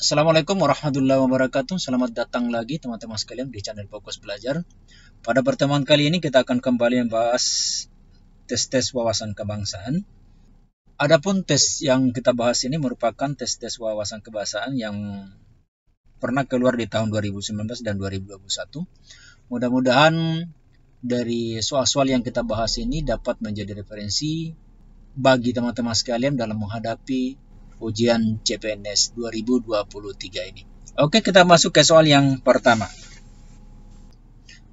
Assalamualaikum warahmatullahi wabarakatuh. Selamat datang lagi teman-teman sekalian di channel Fokus Belajar. Pada pertemuan kali ini kita akan kembali membahas tes-tes wawasan kebangsaan. Adapun tes yang kita bahas ini merupakan tes-tes wawasan kebangsaan yang pernah keluar di tahun 2019 dan 2021. Mudah-mudahan dari soal-soal yang kita bahas ini dapat menjadi referensi bagi teman-teman sekalian dalam menghadapi ujian CPNS 2023 ini. Oke, kita masuk ke soal yang pertama.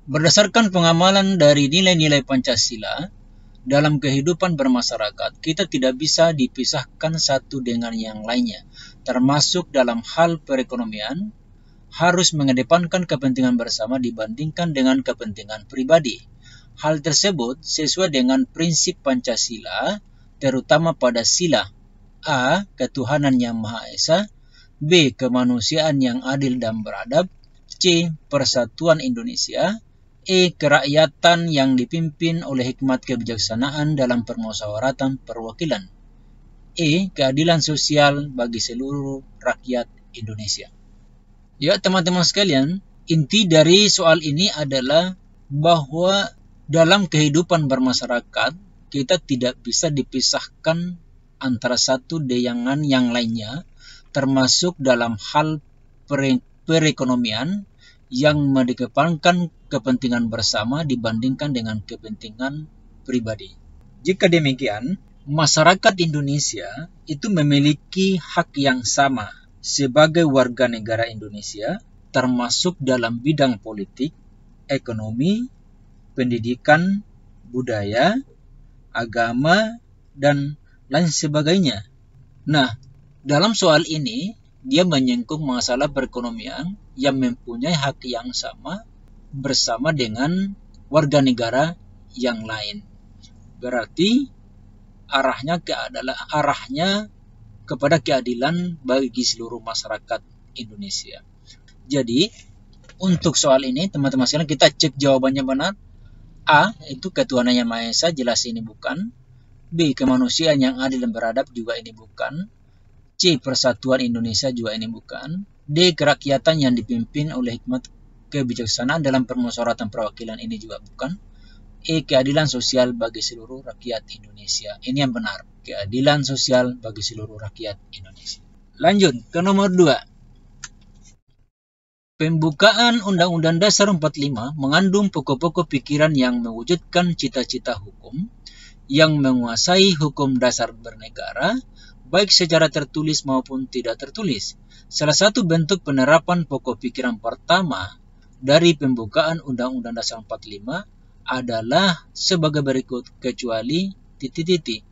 Berdasarkan pengamalan dari nilai-nilai Pancasila, dalam kehidupan bermasyarakat, kita tidak bisa dipisahkan satu dengan yang lainnya, termasuk dalam hal perekonomian, harus mengedepankan kepentingan bersama dibandingkan dengan kepentingan pribadi. Hal tersebut sesuai dengan prinsip Pancasila, terutama pada sila A. Ketuhanan yang Maha Esa, B. Kemanusiaan yang adil dan beradab, C. Persatuan Indonesia, E. Kerakyatan yang dipimpin oleh hikmat kebijaksanaan dalam permusyawaratan perwakilan, E. Keadilan sosial bagi seluruh rakyat Indonesia. Ya teman-teman sekalian, inti dari soal ini adalah bahwa dalam kehidupan bermasyarakat, kita tidak bisa dipisahkan antara satu dengan yang lainnya, termasuk dalam hal perekonomian yang mengedepankan kepentingan bersama dibandingkan dengan kepentingan pribadi. Jika demikian, masyarakat Indonesia itu memiliki hak yang sama sebagai warga negara Indonesia, termasuk dalam bidang politik, ekonomi, pendidikan, budaya, agama, dan lain sebagainya. Nah, dalam soal ini, dia menyinggung masalah perekonomian yang mempunyai hak yang sama bersama dengan warga negara yang lain. Berarti arahnya kepada keadilan bagi seluruh masyarakat Indonesia. Jadi, untuk soal ini, teman-teman sekalian, kita cek jawabannya benar. A, itu ketuhanan yang Maha Esa, jelas ini bukan. B. Kemanusiaan yang adil dan beradab, juga ini bukan. C. Persatuan Indonesia, juga ini bukan. D. Kerakyatan yang dipimpin oleh hikmat kebijaksanaan dalam permusyawaratan perwakilan, ini juga bukan. E. Keadilan sosial bagi seluruh rakyat Indonesia, ini yang benar. Keadilan sosial bagi seluruh rakyat Indonesia. Lanjut ke nomor 2. Pembukaan Undang-Undang Dasar 45 mengandung pokok-pokok pikiran yang mewujudkan cita-cita hukum yang menguasai hukum dasar bernegara, baik secara tertulis maupun tidak tertulis. Salah satu bentuk penerapan pokok pikiran pertama dari pembukaan Undang-Undang Dasar 45 adalah sebagai berikut, kecuali titik-titik.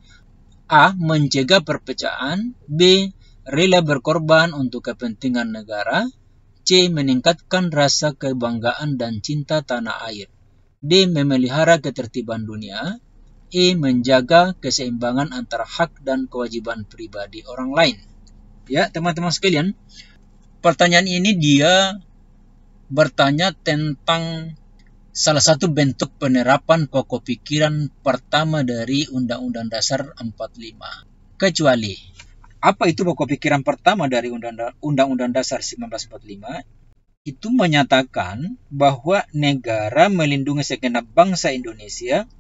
A. Mencegah perpecahan. B. Rela berkorban untuk kepentingan negara. C. Meningkatkan rasa kebanggaan dan cinta tanah air. D. Memelihara ketertiban dunia. E. Menjaga keseimbangan antara hak dan kewajiban pribadi orang lain. Ya, teman-teman sekalian, pertanyaan ini dia bertanya tentang salah satu bentuk penerapan pokok pikiran pertama dari Undang-Undang Dasar 45. Kecuali, apa itu pokok pikiran pertama dari Undang-Undang Dasar 1945? Itu menyatakan bahwa negara melindungi segenap bangsa Indonesia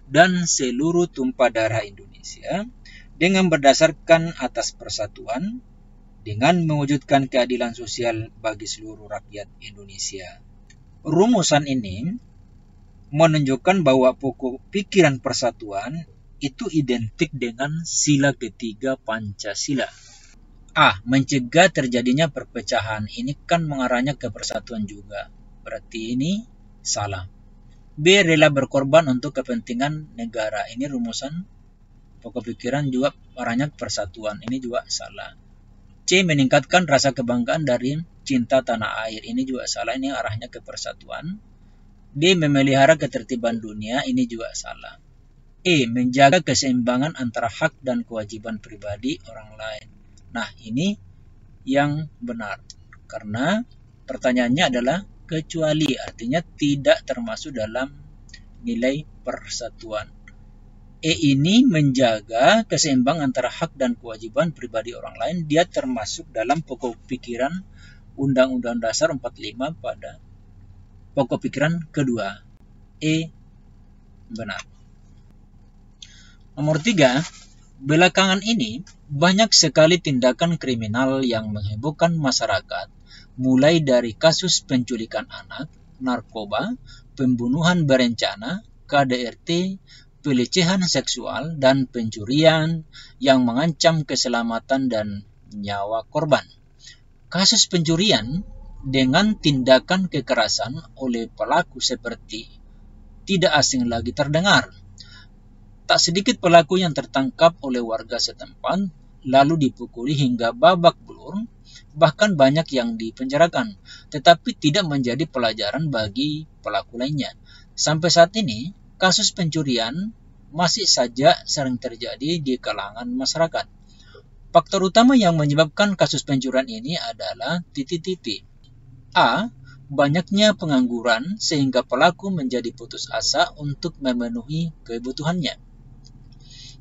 dan seluruh tumpah darah Indonesia dengan berdasarkan atas persatuan, dengan mewujudkan keadilan sosial bagi seluruh rakyat Indonesia. Rumusan ini menunjukkan bahwa pokok pikiran persatuan itu identik dengan sila ketiga Pancasila. A. Mencegah terjadinya perpecahan. Ini kan mengarahnya ke persatuan juga. Berarti ini salah. B. Rela berkorban untuk kepentingan negara. Ini rumusan pokok pikiran juga arahnya ke persatuan. Ini juga salah. C. Meningkatkan rasa kebanggaan dari cinta tanah air. Ini juga salah. Ini arahnya ke persatuan. D. Memelihara ketertiban dunia. Ini juga salah. E. Menjaga keseimbangan antara hak dan kewajiban pribadi orang lain. Nah, ini yang benar. Karena pertanyaannya adalah kecuali, artinya tidak termasuk dalam nilai persatuan. E ini menjaga keseimbangan antara hak dan kewajiban pribadi orang lain. Dia termasuk dalam pokok pikiran Undang-Undang Dasar 45 pada pokok pikiran kedua. E benar. Nomor 3, belakangan ini banyak sekali tindakan kriminal yang menghebohkan masyarakat, mulai dari kasus penculikan anak, narkoba, pembunuhan berencana, KDRT, pelecehan seksual, dan pencurian yang mengancam keselamatan dan nyawa korban. Kasus pencurian dengan tindakan kekerasan oleh pelaku seperti tidak asing lagi terdengar. Tak sedikit pelaku yang tertangkap oleh warga setempat, lalu dipukuli hingga babak belur, bahkan banyak yang dipenjarakan, tetapi tidak menjadi pelajaran bagi pelaku lainnya. Sampai saat ini, kasus pencurian masih saja sering terjadi di kalangan masyarakat. Faktor utama yang menyebabkan kasus pencurian ini adalah titik-titik. A. Banyaknya pengangguran sehingga pelaku menjadi putus asa untuk memenuhi kebutuhannya.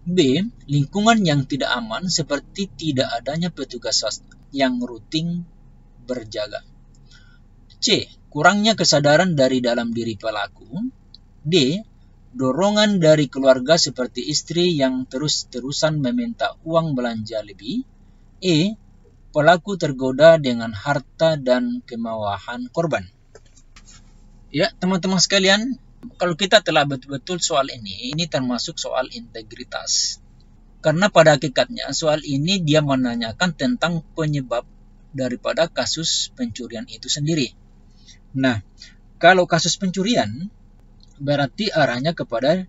B. Lingkungan yang tidak aman seperti tidak adanya petugas yang rutin berjaga. C. Kurangnya kesadaran dari dalam diri pelaku. D. Dorongan dari keluarga seperti istri yang terus-terusan meminta uang belanja lebih. E. Pelaku tergoda dengan harta dan kemewahan korban. Ya, teman-teman sekalian, kalau kita telah betul-betul soal ini termasuk soal integritas. Karena pada hakikatnya soal ini dia menanyakan tentang penyebab daripada kasus pencurian itu sendiri. Nah, kalau kasus pencurian berarti arahnya kepada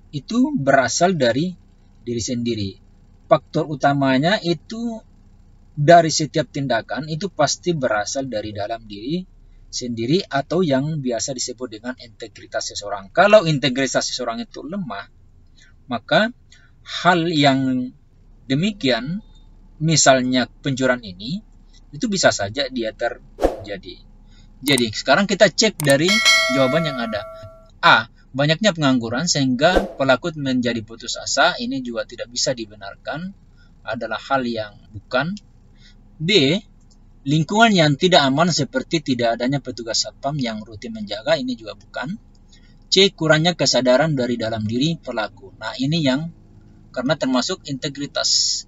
itu berasal dari diri sendiri. Faktor utamanya itu dari setiap tindakan itu pasti berasal dari dalam diri sendiri atau yang biasa disebut dengan integritas seseorang. Kalau integritas seseorang itu lemah, maka hal yang demikian, misalnya pencurian ini, itu bisa saja dia terjadi. Jadi, sekarang kita cek dari jawaban yang ada. A. Banyaknya pengangguran sehingga pelaku menjadi putus asa. Ini juga tidak bisa dibenarkan. Adalah hal yang bukan. B. Lingkungan yang tidak aman seperti tidak adanya petugas satpam yang rutin menjaga. Ini juga bukan. C. Kurangnya kesadaran dari dalam diri pelaku. Nah, ini yang karena termasuk integritas.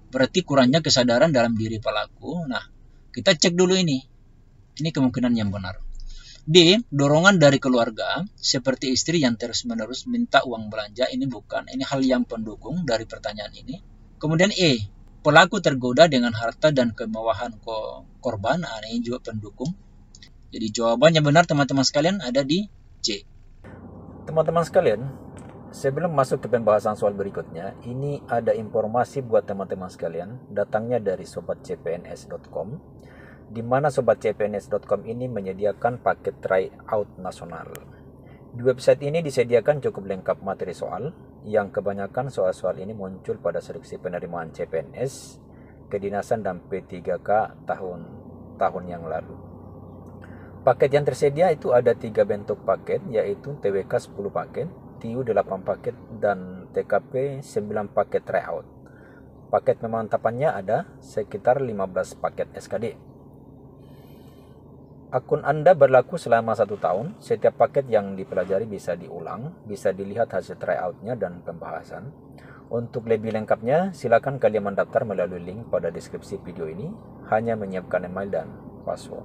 Berarti kurangnya kesadaran dalam diri pelaku. Nah, kita cek dulu ini. Ini kemungkinan yang benar. D. Dorongan dari keluarga, seperti istri yang terus-menerus minta uang belanja. Ini bukan. Ini hal yang pendukung dari pertanyaan ini. Kemudian E. Pelaku tergoda dengan harta dan kemewahan korban. Nah, ini juga pendukung. Jadi jawabannya benar teman-teman sekalian ada di C. Teman-teman sekalian, sebelum masuk ke pembahasan soal berikutnya, ini ada informasi buat teman-teman sekalian, datangnya dari sobatcpns.com, di mana sobatcpns.com ini menyediakan paket tryout nasional. Di website ini disediakan cukup lengkap materi soal, yang kebanyakan soal-soal ini muncul pada seleksi penerimaan CPNS, kedinasan dan P3K tahun yang lalu. Paket yang tersedia itu ada 3 bentuk paket, yaitu TWK 10 paket, TIU 8 paket, dan TKP 9 paket tryout. Paket pemantapannya ada sekitar 15 paket SKD. Akun Anda berlaku selama 1 tahun. Setiap paket yang dipelajari bisa diulang, bisa dilihat hasil tryoutnya dan pembahasan. Untuk lebih lengkapnya, silakan kalian mendaftar melalui link pada deskripsi video ini. Hanya menyiapkan email dan password.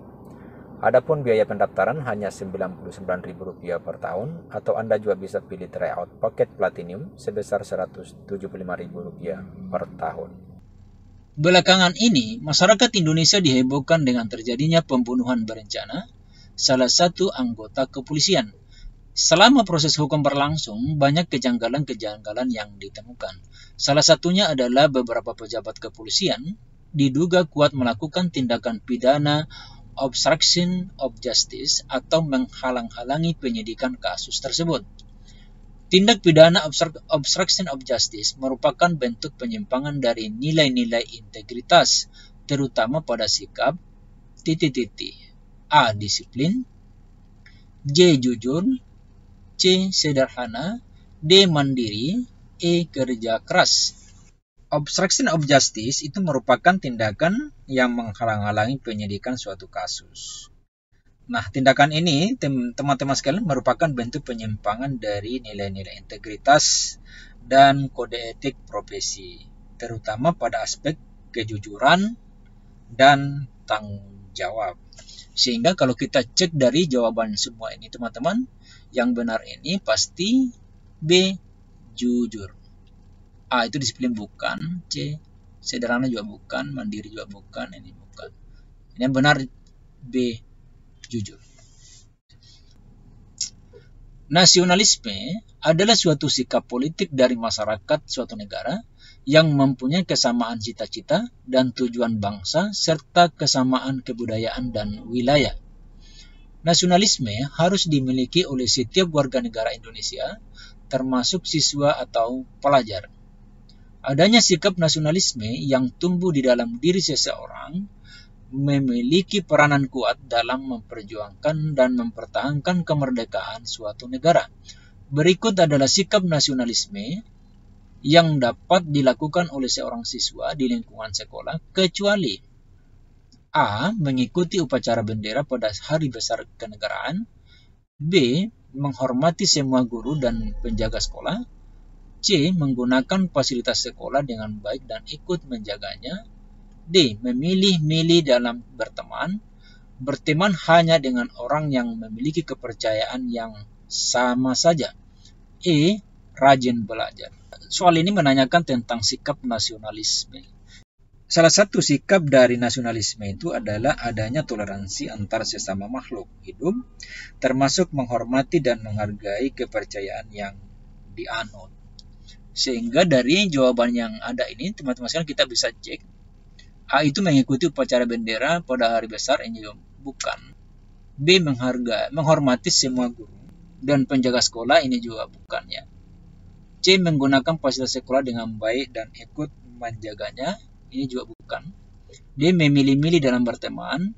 Adapun biaya pendaftaran hanya Rp99.000 per tahun, atau Anda juga bisa pilih tryout paket platinum sebesar Rp175.000 per tahun. Belakangan ini, masyarakat Indonesia dihebohkan dengan terjadinya pembunuhan berencana salah satu anggota kepolisian. Selama proses hukum berlangsung, banyak kejanggalan-kejanggalan yang ditemukan. Salah satunya adalah beberapa pejabat kepolisian diduga kuat melakukan tindakan pidana obstruction of justice atau menghalang-halangi penyidikan kasus tersebut. Tindak pidana obstruction of justice merupakan bentuk penyimpangan dari nilai-nilai integritas, terutama pada sikap A. Disiplin, J. Jujur, C. Sederhana, D. Mandiri, E. Kerja keras. Obstruction of justice itu merupakan tindakan yang menghalang-halangi penyidikan suatu kasus. Nah, tindakan ini, teman-teman sekalian, merupakan bentuk penyimpangan dari nilai-nilai integritas dan kode etik profesi, terutama pada aspek kejujuran dan tanggung jawab. Sehingga kalau kita cek dari jawaban semua ini, teman-teman, yang benar ini pasti B. Jujur. A. Itu disiplin bukan. C. Sederhana juga bukan. Mandiri juga bukan. Ini bukan. Ini yang benar B. Jujur. Nasionalisme adalah suatu sikap politik dari masyarakat suatu negara yang mempunyai kesamaan cita-cita dan tujuan bangsa serta kesamaan kebudayaan dan wilayah. Nasionalisme harus dimiliki oleh setiap warga negara Indonesia, termasuk siswa atau pelajar. Adanya sikap nasionalisme yang tumbuh di dalam diri seseorang memiliki peranan kuat dalam memperjuangkan dan mempertahankan kemerdekaan suatu negara. Berikut adalah sikap nasionalisme yang dapat dilakukan oleh seorang siswa di lingkungan sekolah, kecuali A. Mengikuti upacara bendera pada hari besar kenegaraan. B. Menghormati semua guru dan penjaga sekolah. C. Menggunakan fasilitas sekolah dengan baik dan ikut menjaganya. D. Memilih-milih dalam berteman. Berteman hanya dengan orang yang memiliki kepercayaan yang sama saja. E. Rajin belajar. Soal ini menanyakan tentang sikap nasionalisme. Salah satu sikap dari nasionalisme itu adalah adanya toleransi antar sesama makhluk hidup, termasuk menghormati dan menghargai kepercayaan yang dianut. Sehingga dari jawaban yang ada ini, teman-teman sekalian, kita bisa cek. A. Itu mengikuti upacara bendera pada hari besar, ini bukan. B. Menghormati semua guru dan penjaga sekolah, ini juga bukan ya. C. Menggunakan fasilitas sekolah dengan baik dan ikut menjaganya, ini juga bukan. D. Memilih-milih dalam berteman.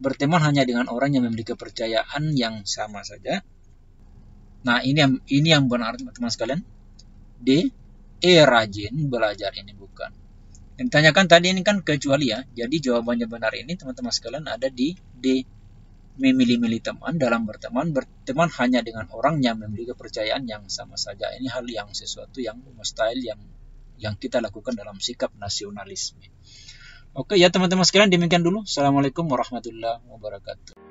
Berteman hanya dengan orang yang memiliki kepercayaan yang sama saja. Nah, ini yang benar, teman-teman sekalian. D. E. Rajin belajar, ini bukan. Yang ditanyakan tadi ini kan kecuali ya. Jadi jawabannya benar ini, teman-teman sekalian, ada di D. Memilih-milih teman dalam berteman. Berteman hanya dengan orang yang memiliki kepercayaan yang sama saja. Ini hal yang sesuatu yang mustahil yang kita lakukan dalam sikap nasionalisme. Oke ya teman-teman sekalian, demikian dulu. Assalamualaikum warahmatullahi wabarakatuh.